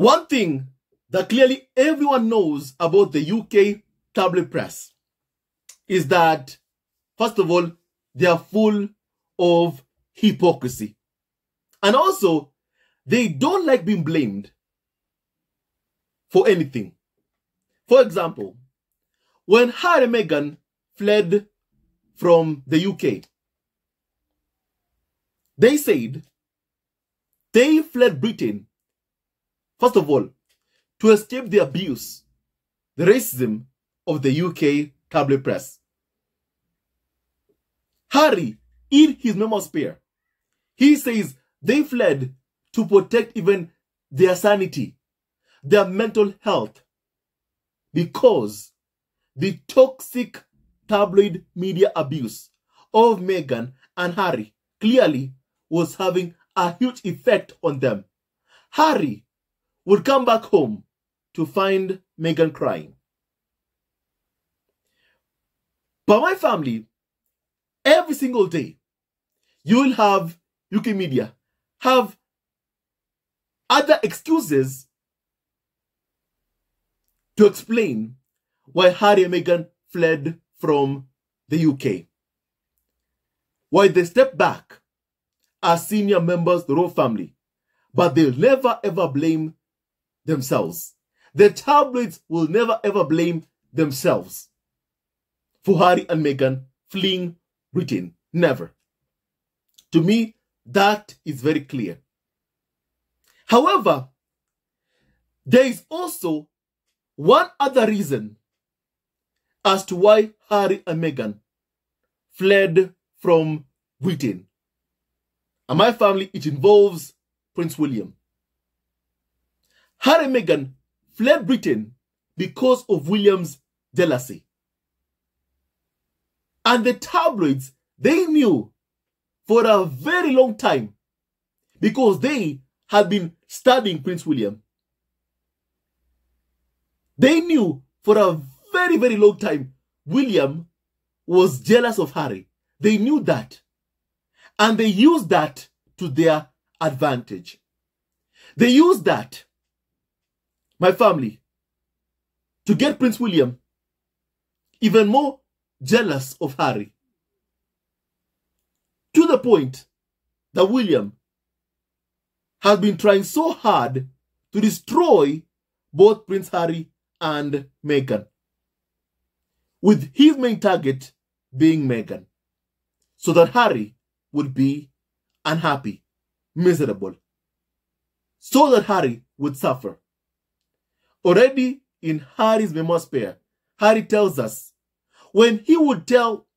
One thing that clearly everyone knows about the UK tabloid press is that, first of all, they are full of hypocrisy. And also, they don't like being blamed for anything. For example, when Harry and Meghan fled from the UK, they said they fled Britain, first of all, to escape the abuse, the racism of the UK tabloid press. Harry, in his memo spare, he says they fled to protect even their sanity, their mental health, because the toxic tabloid media abuse of Meghan and Harry clearly was having a huge effect on them. Harry would come back home to find Meghan crying. But my family, every single day, you will have UK media have other excuses to explain why Harry and Meghan fled from the UK. Why they stepped back as senior members of the royal family, but they'll never ever blame themselves. The tabloids will never ever blame themselves for Harry and Meghan fleeing Britain. Never. To me, that is very clear. However, there is also one other reason as to why Harry and Meghan fled from Britain. And my family, it involves Prince William. Harry and Meghan fled Britain because of William's jealousy. And the tabloids, they knew for a very long time, because they had been studying Prince William. They knew for a very, very long time William was jealous of Harry. They knew that. And they used that to their advantage. They used that, my family, to get Prince William even more jealous of Harry. To the point that William has been trying so hard to destroy both Prince Harry and Meghan, with his main target being Meghan, so that Harry would be unhappy, miserable, so that Harry would suffer. Already in Harry's memoir spare, Harry tells us when he would tell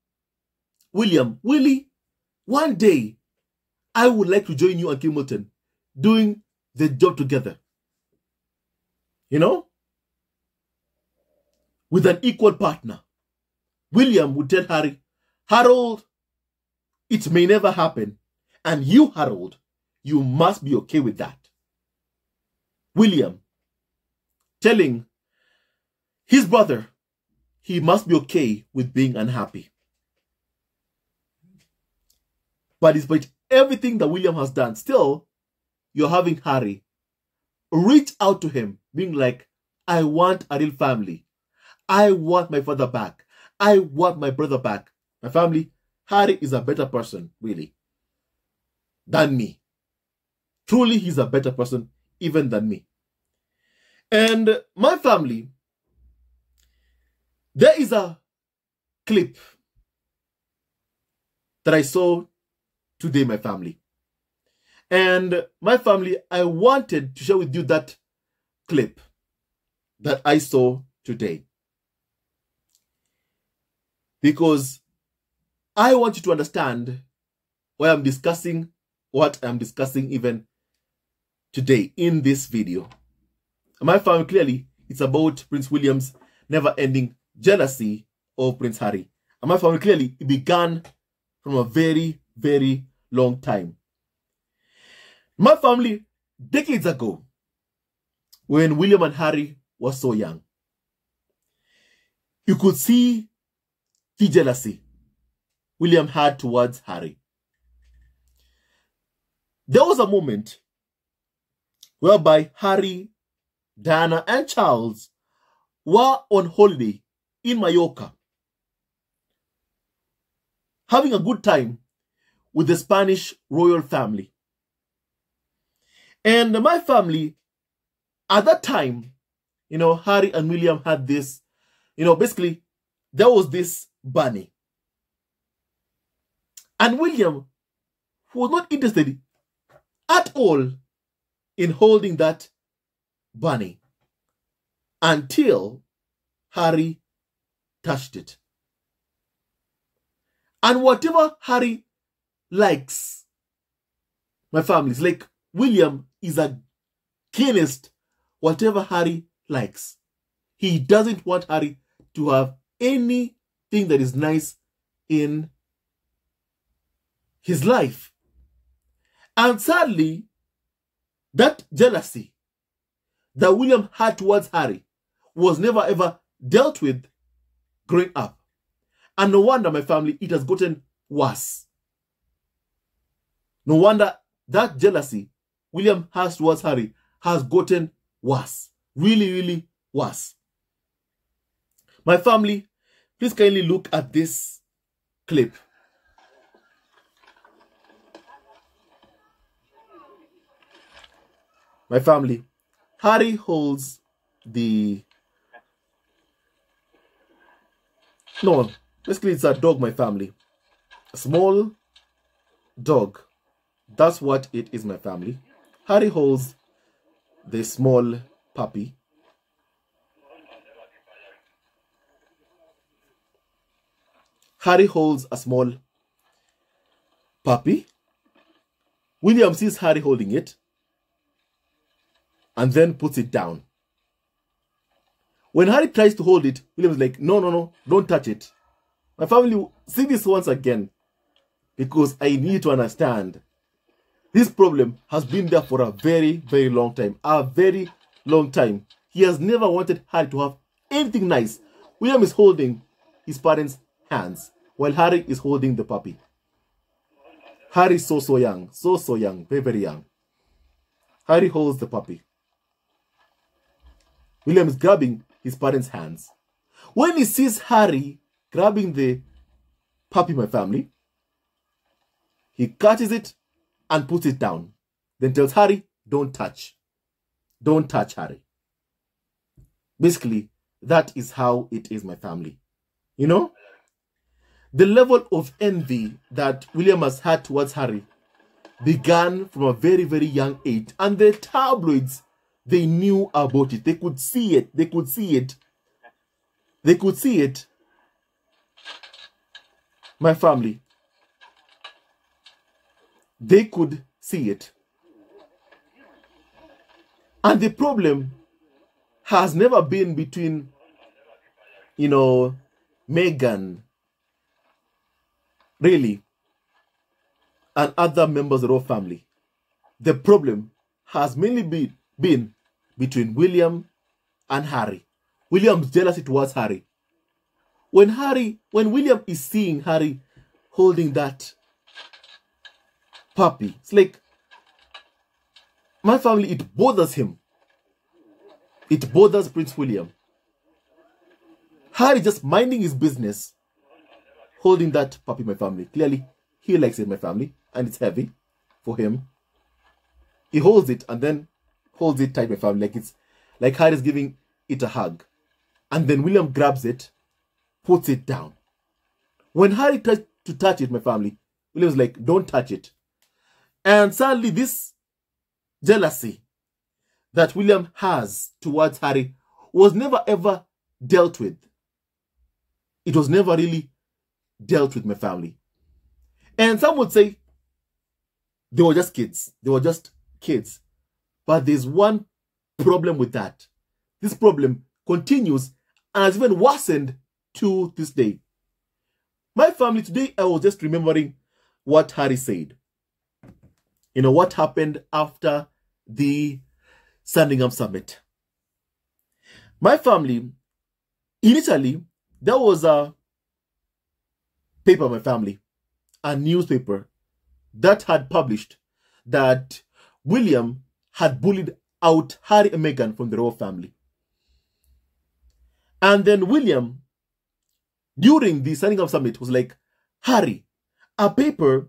William, Willie, one day I would like to join you and Kimilton doing the job together. You know? With an equal partner. William would tell Harry, Harold, it may never happen. And you, Harold, you must be okay with that. William telling his brother he must be okay with being unhappy. But despite everything that William has done, still, you're having Harry reach out to him, being like, I want a real family. I want my father back. I want my brother back. My family, Harry is a better person, really, than me. Truly, he's a better person even than me. And my family, there is a clip that I saw today, my family. And my family, I wanted to share with you that clip that I saw today, because I want you to understand why I'm discussing what I'm discussing even today in this video. My family, clearly, it's about Prince William's never-ending jealousy of Prince Harry. And my family, clearly, it began from a very, very long time. My family, decades ago, when William and Harry were so young, you could see the jealousy William had towards Harry. There was a moment whereby Harry Diana, and Charles were on holiday in Mallorca, having a good time with the Spanish royal family. And my family, at that time, Harry and William had this, basically, there was this bunny. And William was not interested at all in holding that bunny until Harry touched it. And whatever Harry likes, my family is like, William is against whatever Harry likes. He doesn't want Harry to have anything that is nice in his life. And sadly, that jealousy that William had towards Harry was never ever dealt with growing up. And no wonder, my family, it has gotten worse. No wonder that jealousy William has towards Harry has gotten worse. Really, really worse. My family, please kindly look at this clip. My family, Harry holds basically it's a dog, my family. A small dog. That's what it is, my family. Harry holds the small puppy. Harry holds a small puppy. William sees Harry holding it and then puts it down. When Harry tries to hold it, William's like, no, don't touch it. My family, see this once again, because I need to understand this problem has been there for a very, very long time. A very long time. He has never wanted Harry to have anything nice. William is holding his parents' hands while Harry is holding the puppy. Harry is so young. So young. Very, very young. Harry holds the puppy. William is grabbing his parents' hands. When he sees Harry grabbing the puppy, my family, he catches it and puts it down. Then tells Harry, don't touch. Don't touch, Harry. Basically, that is how it is, my family. The level of envy that William has had towards Harry began from a very, very young age. And the tabloids, they knew about it. They could see it. They could see it. They could see it. My family, they could see it. And the problem has never been between, Meghan, really, and other members of the royal family. The problem has mainly been between William and Harry. William's jealousy towards Harry. When William is seeing Harry holding that puppy, it's like, my family, it bothers him. It bothers Prince William. Harry just minding his business, holding that puppy, my family. Clearly, he likes it, my family, and it's heavy for him. He holds it and then holds it tight, my family, like it's like Harry's giving it a hug. And then William grabs it, puts it down. When Harry tries to touch it, my family, William's like, don't touch it. And sadly, this jealousy that William has towards Harry was never ever dealt with. It was never really dealt with, my family. And some would say they were just kids. They were just kids. But there's one problem with that. This problem continues and has even worsened to this day. My family, today I was just remembering what Harry said. What happened after the Sandringham Summit. My family, initially, there was a paper, my family, a newspaper that had published that William had bullied out Harry and Meghan from the royal family. And then William, during the signing of summit, was like, Harry, a paper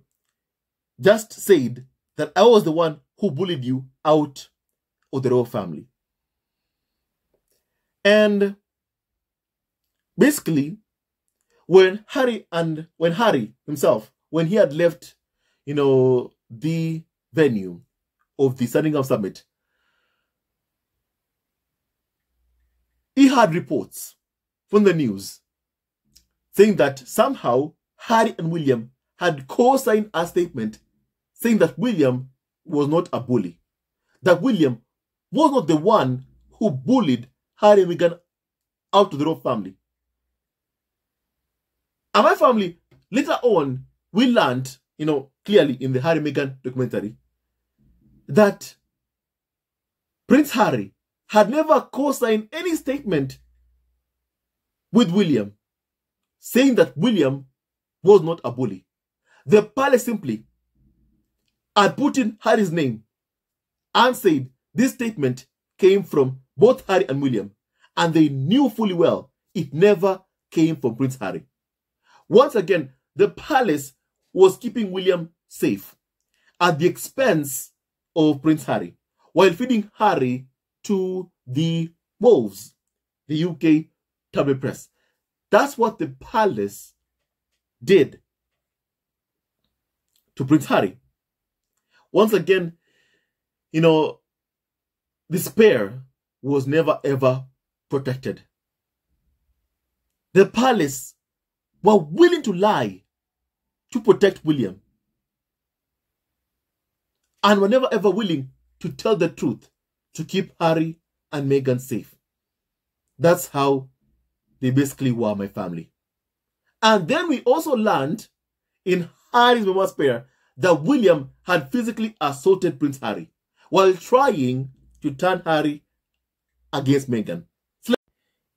just said that I was the one who bullied you out of the royal family. And basically, when Harry himself, when he had left, the venue of the Sandingham Summit, he had reports from the news saying that somehow Harry and William had co-signed a statement saying that William was not a bully, that William was not the one who bullied Harry and Meghan out to the royal family. And my family, later on, we learned, clearly in the Harry and Meghan documentary, that Prince Harry had never co-signed any statement with William saying that William was not a bully. The palace simply had put in Harry's name and said this statement came from both Harry and William, and they knew fully well it never came from Prince Harry. Once again, the palace was keeping William safe at the expense of Prince Harry, while feeding Harry to the wolves, the UK tabloid press. That's what the palace did to Prince Harry. Once again, this pair was never ever protected. The palace were willing to lie to protect William, and were never ever willing to tell the truth to keep Harry and Meghan safe. That's how they basically were my family. And then we also learned in Harry's memoir pair that William had physically assaulted Prince Harry while trying to turn Harry against Meghan.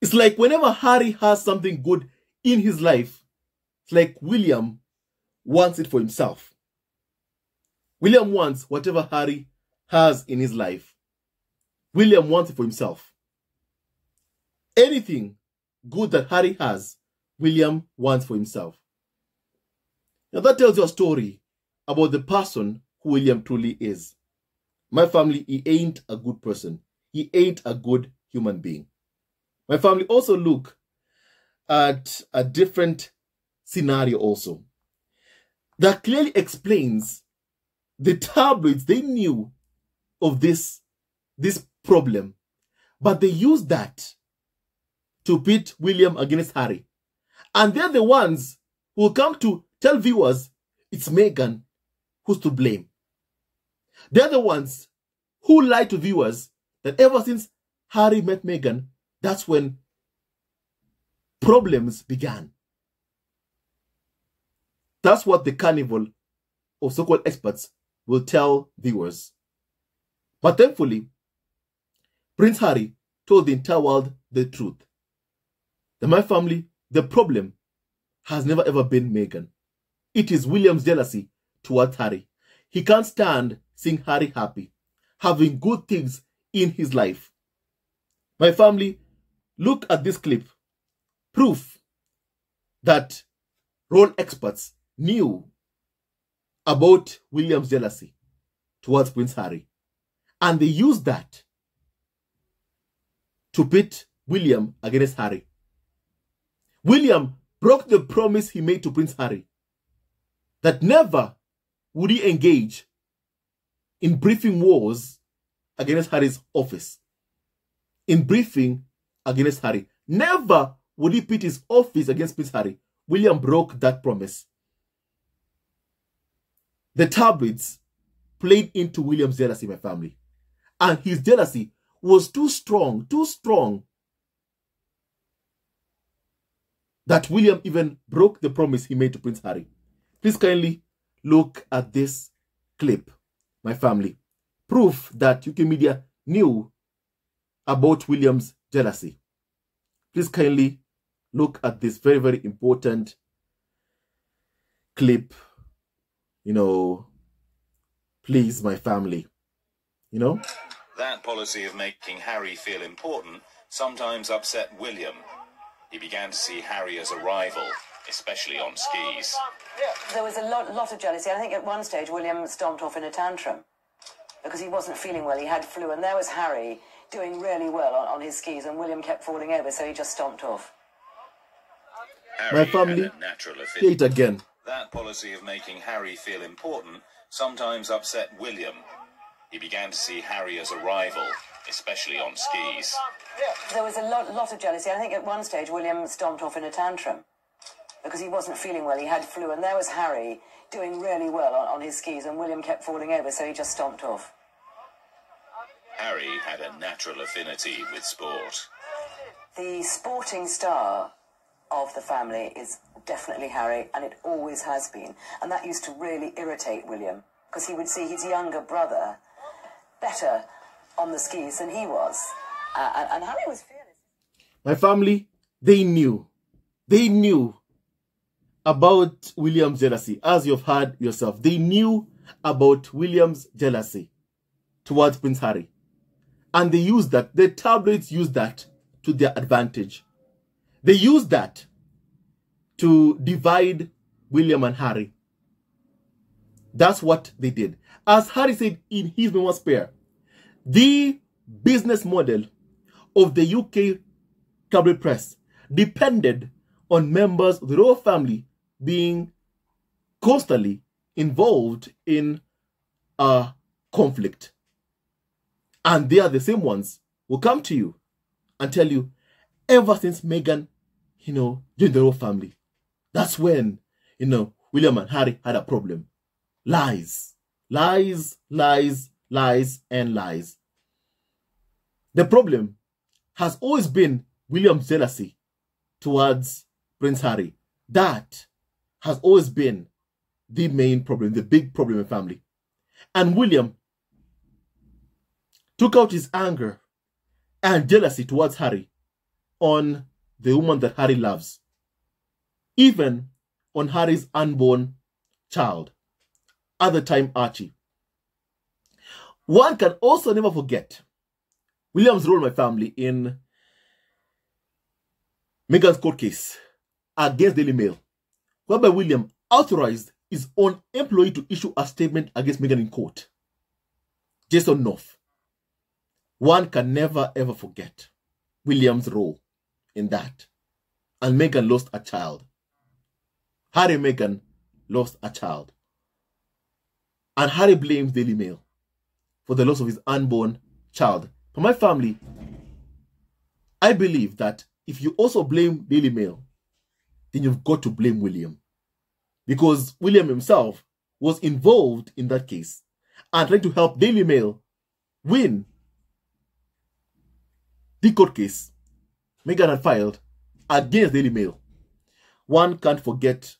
It's like whenever Harry has something good in his life, it's like William wants it for himself. William wants whatever Harry has in his life. William wants it for himself. Anything good that Harry has, William wants for himself. Now that tells you a story about the person who William truly is. My family, he ain't a good person. He ain't a good human being. My family also look at a different scenario also that clearly explains the tabloids. They knew of this problem, but they used that to pit William against Harry. And they're the ones who will come to tell viewers it's Meghan who's to blame. They're the ones who lie to viewers that ever since Harry met Meghan, that's when problems began. That's what the carnival of so-called experts will tell viewers. But thankfully, Prince Harry told the entire world the truth. That my family, the problem has never ever been Meghan. It is William's jealousy towards Harry. He can't stand seeing Harry happy, having good things in his life. My family, look at this clip. Proof that royal experts knew about William's jealousy towards Prince Harry. And they used that to pit William against Harry. William broke the promise he made to Prince Harry that never would he engage in briefing wars against Harry's office. In briefing against Harry. Never would he pit his office against Prince Harry. William broke that promise. The tabloids played into William's jealousy, my family. And his jealousy was too strong, that William even broke the promise he made to Prince Harry. Please kindly look at this clip, my family. Proof that UK media knew about William's jealousy. Please kindly look at this very, very important clip. Please, my family. That policy of making Harry feel important sometimes upset William. He began to see Harry as a rival, especially on skis. There was a lot of jealousy. I think at one stage William stomped off in a tantrum because he wasn't feeling well. He had flu, and there was Harry doing really well on his skis, and William kept falling over, so he just stomped off. My family, say it again. That policy of making Harry feel important sometimes upset William. He began to see Harry as a rival, especially on skis. There was a lot of jealousy. I think at one stage William stomped off in a tantrum because he wasn't feeling well. He had flu, and there was Harry doing really well on his skis, and William kept falling over, so he just stomped off. Harry had a natural affinity with sport. The sporting star of the family is definitely Harry, and it always has been. And that used to really irritate William, because he would see his younger brother better on the skis than he was. And Harry was fearless. My family, they knew about William's jealousy, as you've heard yourself. They knew about William's jealousy towards Prince Harry. And they used that, the tabloids used that to their advantage. They used that to divide William and Harry. That's what they did. As Harry said in his memoir Spare, the business model of the UK tabloid press depended on members of the royal family being constantly involved in a conflict. And they are the same ones who come to you and tell you, ever since Meghan, joined the royal family, that's when, William and Harry had a problem. Lies, lies, lies, lies, and lies. The problem has always been William's jealousy towards Prince Harry. That has always been the main problem, the big problem in the family. And William took out his anger and jealousy towards Harry on the woman that Harry loves, even on Harry's unborn child, at the time Archie. One can also never forget William's role in my family in Meghan's court case against Daily Mail, whereby William authorized his own employee to issue a statement against Meghan in court. Jason North. One can never ever forget William's role in that. And Meghan lost a child. Harry and Meghan lost a child. And Harry blames Daily Mail for the loss of his unborn child. For my family, I believe that if you also blame Daily Mail, then you've got to blame William. Because William himself was involved in that case and trying to help Daily Mail win the court case Meghan had filed against Daily Mail. One can't forget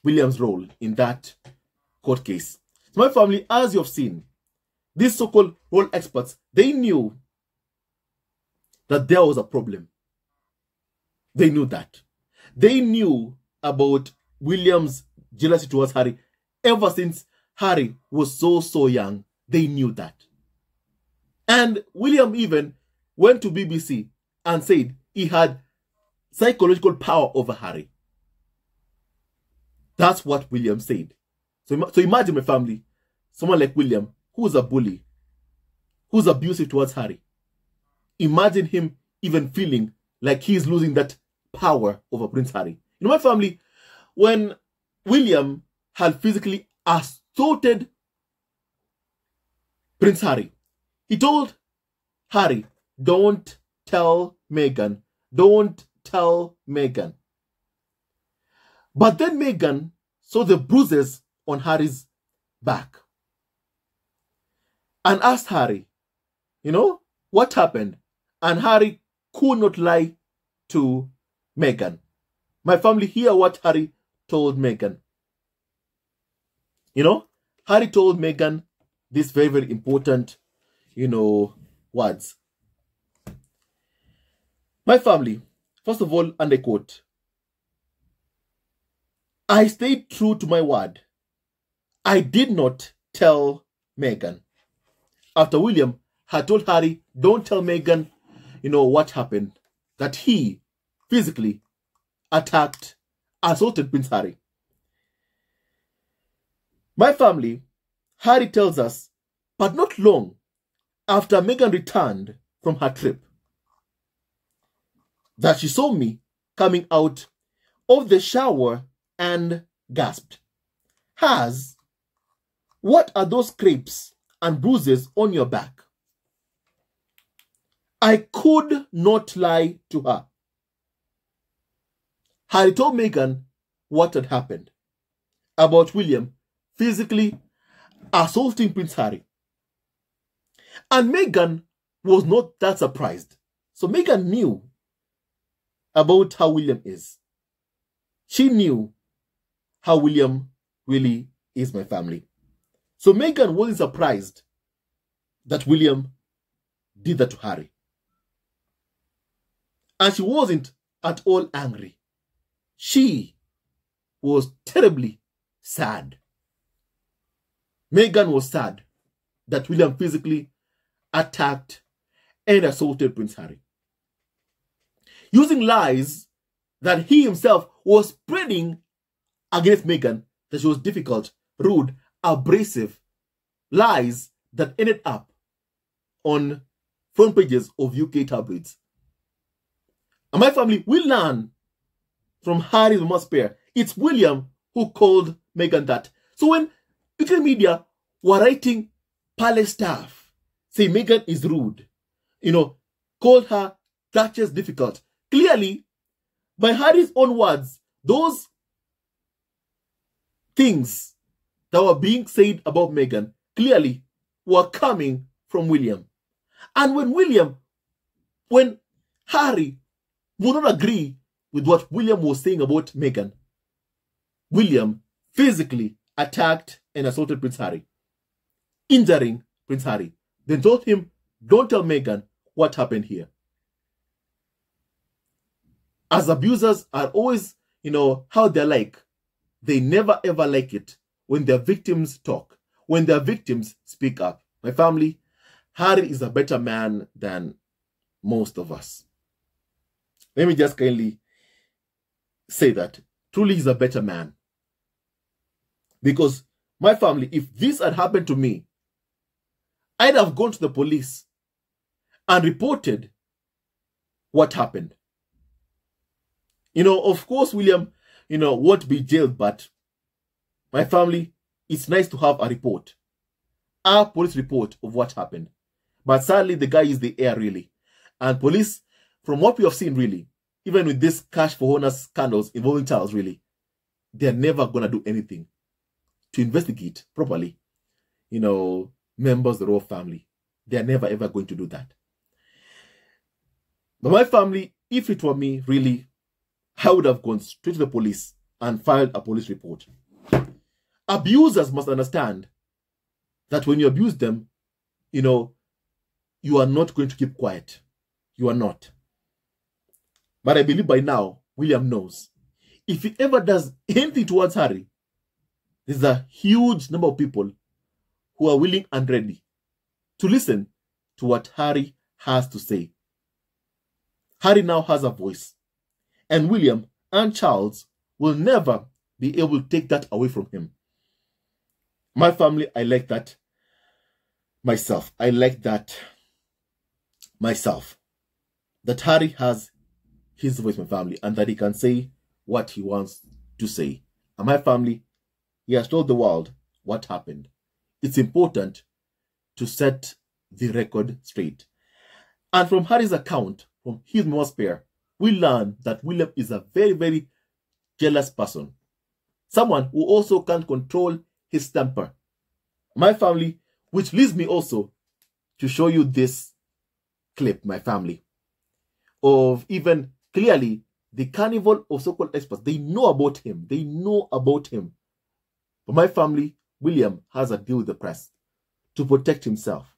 William's role in that court case. So my family, as you've seen, these so-called role experts, they knew that there was a problem. They knew that. They knew about William's jealousy towards Harry ever since Harry was so young. They knew that. And William even went to BBC and said he had psychological power over Harry. That's what William said. So imagine my family, someone like William, who's a bully, who's abusive towards Harry. Imagine him even feeling like he's losing that power over Prince Harry. My family, when William had physically assaulted Prince Harry, he told Harry, don't tell Meghan. Don't tell Meghan. But then Meghan saw the bruises on Harry's back and asked Harry, what happened? And Harry could not lie to Meghan. My family, hear what Harry told Meghan. Harry told Meghan this very, very important, words. My family, first of all, and I quote, I stayed true to my word. I did not tell Meghan. After William had told Harry, don't tell Meghan, what happened, that he physically attacked, assaulted Prince Harry. My family, Harry tells us, but not long after Meghan returned from her trip, that she saw me coming out of the shower and gasped, "Haz, what are those scrapes and bruises on your back?" I could not lie to her. Harry told Meghan what had happened about William physically assaulting Prince Harry. And Meghan was not that surprised. So Meghan knew about how William is. She knew how William really is, my family. So Meghan wasn't surprised that William did that to Harry. And she wasn't at all angry. She was terribly sad. Meghan was sad that William physically attacked and assaulted Prince Harry, using lies that he himself was spreading against Meghan, that she was difficult, rude, abrasive, lies that ended up on front pages of UK tabloids. And my family will learn from Harry's mama spare. It's William who called Meghan that. So when UK media were writing palace stuff, say Meghan is rude, called her Duchess difficult, clearly, by Harry's own words, those things that were being said about Meghan clearly were coming from William. And when Harry would not agree with what William was saying about Meghan, William physically attacked and assaulted Prince Harry, injuring Prince Harry. Then told him, don't tell Meghan what happened here. As abusers are always, how they're like, they never ever like it when their victims talk, when their victims speak up. My family, Harry is a better man than most of us. Let me just kindly say that. Truly, he's a better man. Because my family, if this had happened to me, I'd have gone to the police and reported what happened. Of course, William, won't be jailed, but my family, it's nice to have a report. A police report of what happened. But sadly, the guy is the heir, really. And police, from what we have seen, really, even with this cash for honor scandals involving Charles, really, they're never going to do anything to investigate properly, members of the royal family. They're never, ever going to do that. But my family, if it were me, really, I would have gone straight to the police and filed a police report. Abusers must understand that when you abuse them, you are not going to keep quiet. You are not. But I believe by now, William knows. If he ever does anything towards Harry, there's a huge number of people who are willing and ready to listen to what Harry has to say. Harry now has a voice. And William and Charles will never be able to take that away from him. My family, I like that myself. I like that myself. That Harry has his voice, my family, and that he can say what he wants to say. And my family, he has told the world what happened. It's important to set the record straight. And from Harry's account, from his mama spare, we learn that William is a very, very jealous person. Someone who also can't control his temper. My family, which leads me also to show you this clip, my family, of even clearly the carnival of so-called experts. They know about him. They know about him. But my family, William has a deal with the press to protect himself.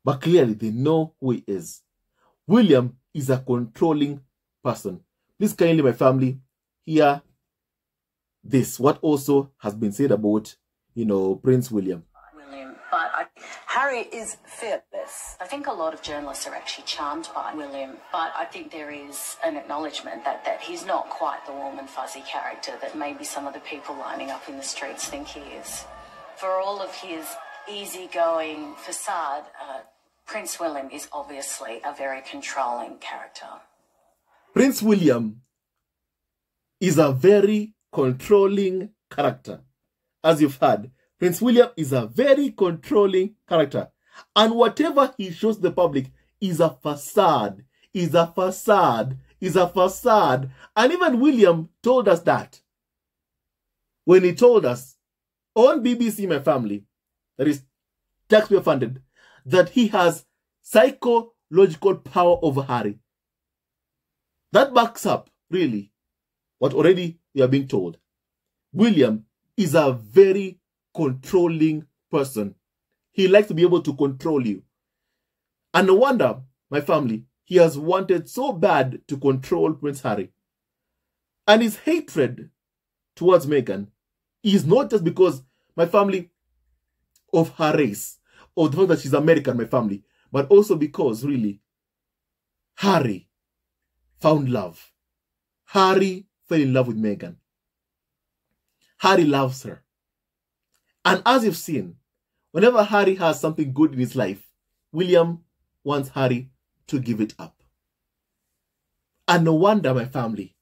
But clearly they know who he is. William is a controlling person. Please kindly, my family, hear this, what also has been said about, Prince William. But Harry is fearless. Yes, I think a lot of journalists are actually charmed by William, but I think there is an acknowledgement that he's not quite the warm and fuzzy character that maybe some of the people lining up in the streets think he is. For all of his easygoing facade, Prince William is obviously a very controlling character. Prince William is a very controlling character. As you've heard, Prince William is a very controlling character. And whatever he shows the public is a facade, is a facade, is a facade. And even William told us that when he told us on BBC My Family, that is taxpayer funded, that he has psychological power over Harry. That backs up, really, what already we are being told. William is a very controlling person. He likes to be able to control you. And no wonder, my family, he has wanted so bad to control Prince Harry. And his hatred towards Meghan is not just because, my family, of her race, or the fact that she's American, my family, but also because, really, Harry found love. Harry fell in love with Meghan. Harry loves her. And as you've seen, whenever Harry has something good in his life, William wants Harry to give it up. And no wonder, my family,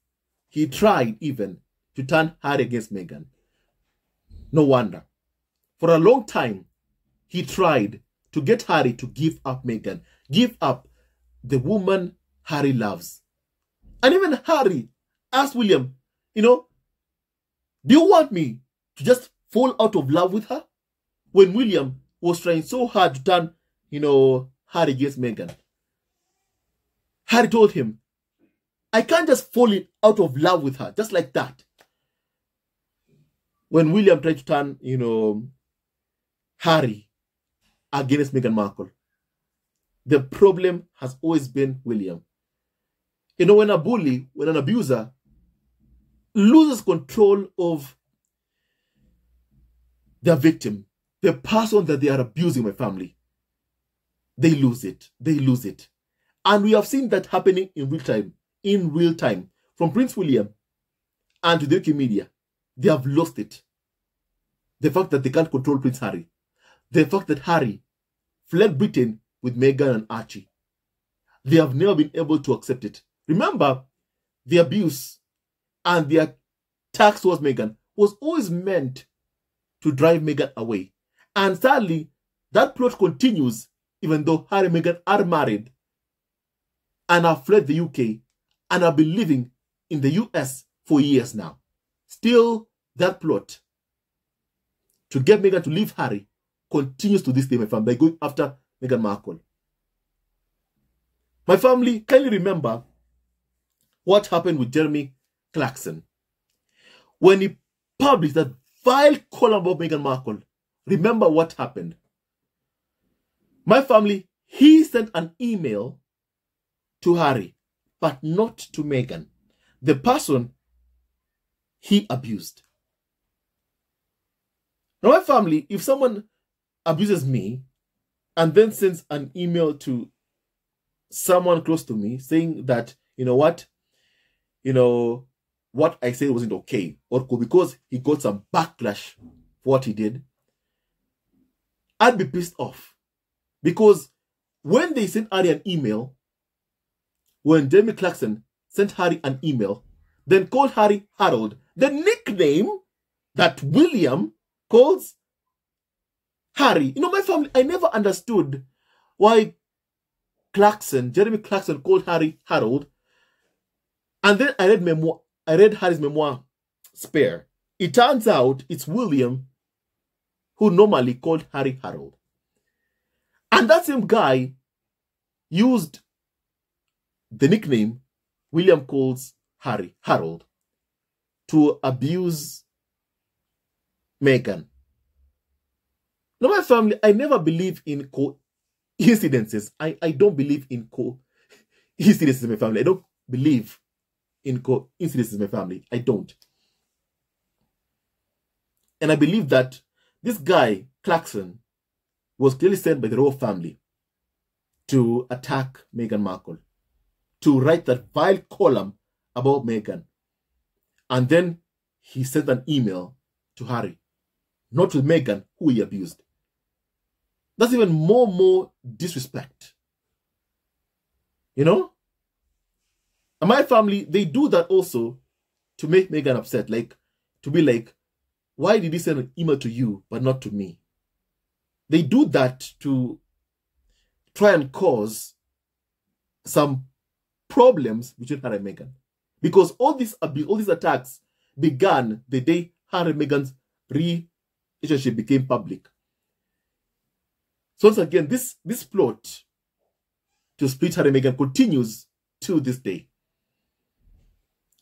he tried even to turn Harry against Meghan. No wonder. For a long time, he tried to get Harry to give up Meghan, give up the woman Harry loves. And even Harry asked William, do you want me to just fall out of love with her? When William was trying so hard to turn, Harry against Meghan. Harry told him, I can't just fall out of love with her, just like that. When William tried to turn, Harry against Meghan Markle, the problem has always been William. When a bully, when an abuser loses control of their victim, the person that they are abusing, my family, they lose it. They lose it. And we have seen that happening in real time, from Prince William and to the UK media. They have lost it. The fact that they can't control Prince Harry. The fact that Harry fled Britain with Meghan and Archie. They have never been able to accept it. Remember, the abuse and the attacks towards Meghan was always meant to drive Meghan away. And sadly, that plot continues even though Harry and Meghan are married and have fled the UK and have been living in the US for years now. Still, that plot to get Meghan to leave Harry continues to this day, my family, by going after Meghan Markle. My family, kindly remember what happened with Jeremy Clarkson. When he published that vile column about Meghan Markle, remember what happened. My family, he sent an email to Harry, but not to Meghan, the person he abused. Now, my family, if someone abuses me and then sends an email to someone close to me saying that, what I said wasn't okay, or because he got some backlash for what he did, I'd be pissed off. Because when they sent Harry an email, when Jeremy Clarkson sent Harry an email, then called Harry Harold, the nickname that William calls Harry. My family, I never understood why Jeremy Clarkson called Harry Harold. And then I read Harry's memoir, Spare. It turns out it's William who normally called Harry Harold. And that same guy used the nickname William calls Harry Harold to abuse Meghan. Now, my family, I never believe in coincidences. I don't believe in coincidences in my family. I don't believe in coincidences in my family. I don't. And I believe that this guy, Clarkson, was clearly sent by the royal family to attack Meghan Markle, to write that vile column about Meghan. And then he sent an email to Harry, not to Meghan, who he abused. That's even more disrespect. You know? And my family, they do that also to make Meghan upset. Like, to be like, why did he send an email to you, but not to me? They do that to try and cause some problems between Harry and Meghan. Because all these attacks began the day Harry and Meghan's relationship became public. So once again, this plot to split Harry and Meghan continues to this day.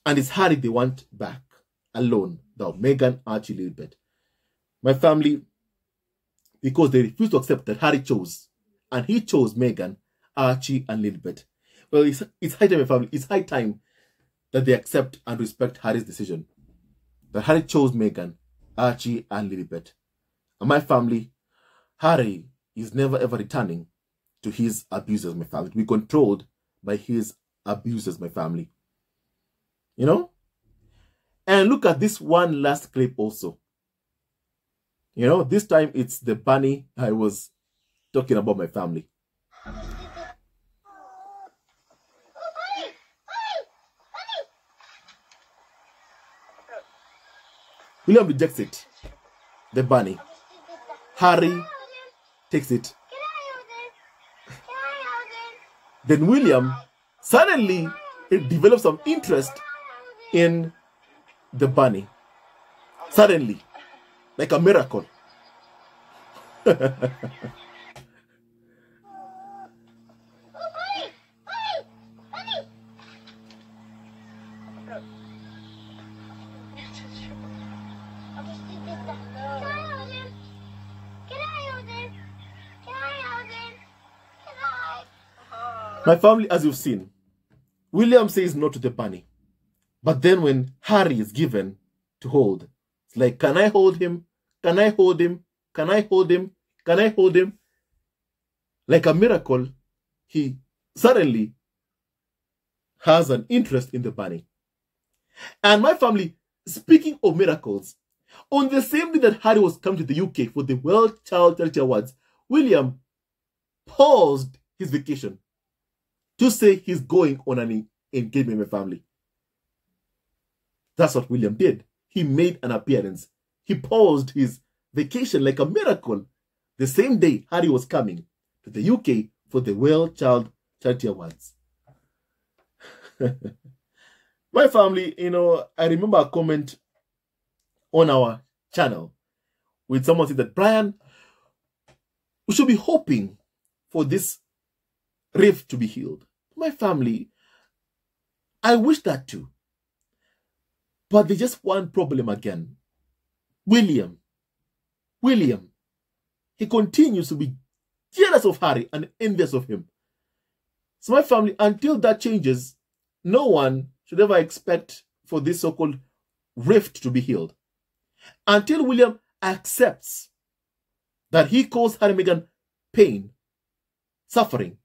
And it's Harry they want back, alone. Now, Meghan, Archie, Lilibet. My family, because they refuse to accept that Harry chose. And he chose Meghan, Archie, and Lilibet. Well, it's high time, my family. It's high time that they accept and respect Harry's decision. That Harry chose Meghan, Archie, and Lilibet. And my family, Harry is never ever returning to his abusers, my family. To be controlled by his abusers, my family. You know? And look at this one last clip also. You know, this time it's the bunny I was talking about, my family. William rejects it. The bunny. Harry takes it. Then William suddenly develops some interest in the bunny. Suddenly. Like a miracle. My family, as you've seen, William says no to the bunny. But then when Harry is given to hold, it's like, can I hold him? Can I hold him? Can I hold him? Can I hold him? Like a miracle, he suddenly has an interest in the bunny. And my family, speaking of miracles, on the same day that Harry was coming to the UK for the World Child Charity Awards, William paused his vacation to say he's going on an engagement with family. That's what William did. He made an appearance. He paused his vacation like a miracle. The same day Harry was coming to the UK for the World Child Charity Awards. My family, you know, I remember a comment on our channel with someone said that, Brian, we should be hoping for this rift to be healed. My family, I wish that too. But there's just one problem again. William, he continues to be jealous of Harry and envious of him. So my family, until that changes, no one should ever expect for this so-called rift to be healed. Until William accepts that he caused Harry and Meghan pain, suffering,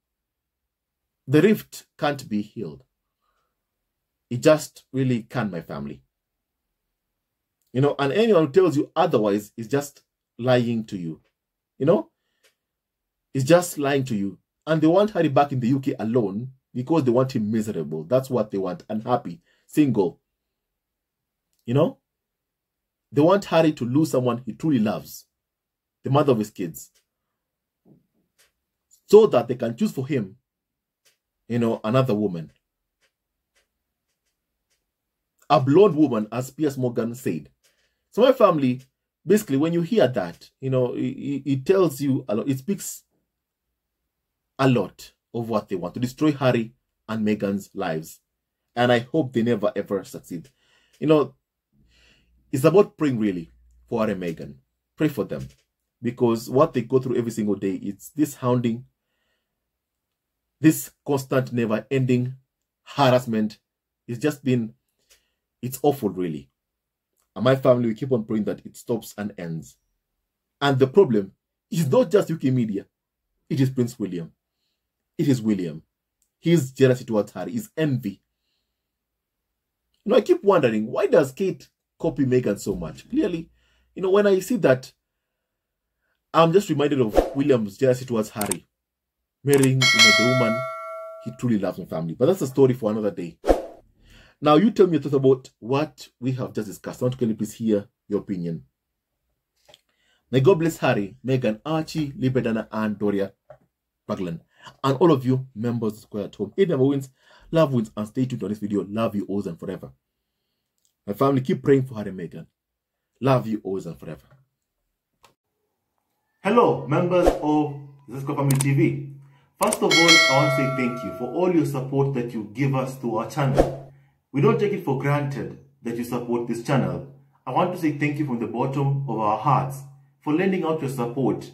the rift can't be healed. It just really can't, my family. You know, and anyone who tells you otherwise is just lying to you. You know? It's just lying to you. And they want Harry back in the UK alone because they want him miserable. That's what they want. Unhappy. Single. You know? They want Harry to lose someone he truly loves. The mother of his kids. So that they can choose for him, you know, another woman. A blonde woman, as Piers Morgan said. So my family, basically, when you hear that, you know, it tells you a lot. It speaks a lot of what they want, to destroy Harry and Meghan's lives. And I hope they never, ever succeed. You know, it's about praying, really, for Harry and Meghan. Pray for them. Because what they go through every single day, it's this hounding, this constant, never-ending harassment. It's just been, it's awful, really. And my family, we keep on praying that it stops and ends. And the problem is not just UK media. It is Prince William. it is William. His jealousy towards Harry, his envy. I keep wondering, why does Kate copy Meghan so much? Clearly, when I see that, I'm just reminded of William's jealousy towards Harry. Marrying, the woman he truly loves in family. But that's a story for another day. Now, you tell me your thoughts about what we have just discussed. I want to please hear your opinion. May God bless Harry, Meghan, Archie, Libedana, and Doria Baglan. And all of you members of Square at Home. It never wins, love wins, and stay tuned on this video. Love you always and forever. My family, keep praying for Harry and Meghan. Love you always and forever. Hello, members of Zesco Family TV. First of all, I want to say thank you for all your support that you give us to our channel. We don't take it for granted that you support this channel. I want to say thank you from the bottom of our hearts for lending out your support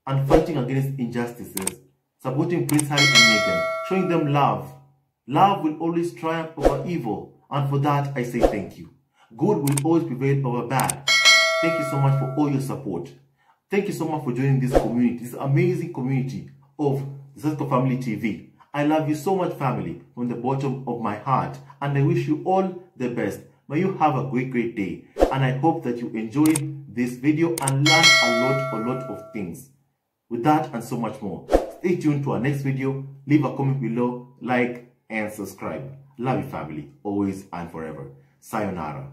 and fighting against injustices, supporting Prince Harry and Meghan, showing them love. Love will always triumph over evil, and for that I say thank you. Good will always prevail over bad. Thank you so much for all your support. Thank you so much for joining this community, this amazing community of Zesco Family TV. I love you so much, family, from the bottom of my heart, and I wish you all the best. May you have a great day, and I hope that you enjoyed this video and learned a lot of things. With that and so much more, stay tuned to our next video. Leave a comment below, like, and subscribe. Love you, family, always and forever. Sayonara.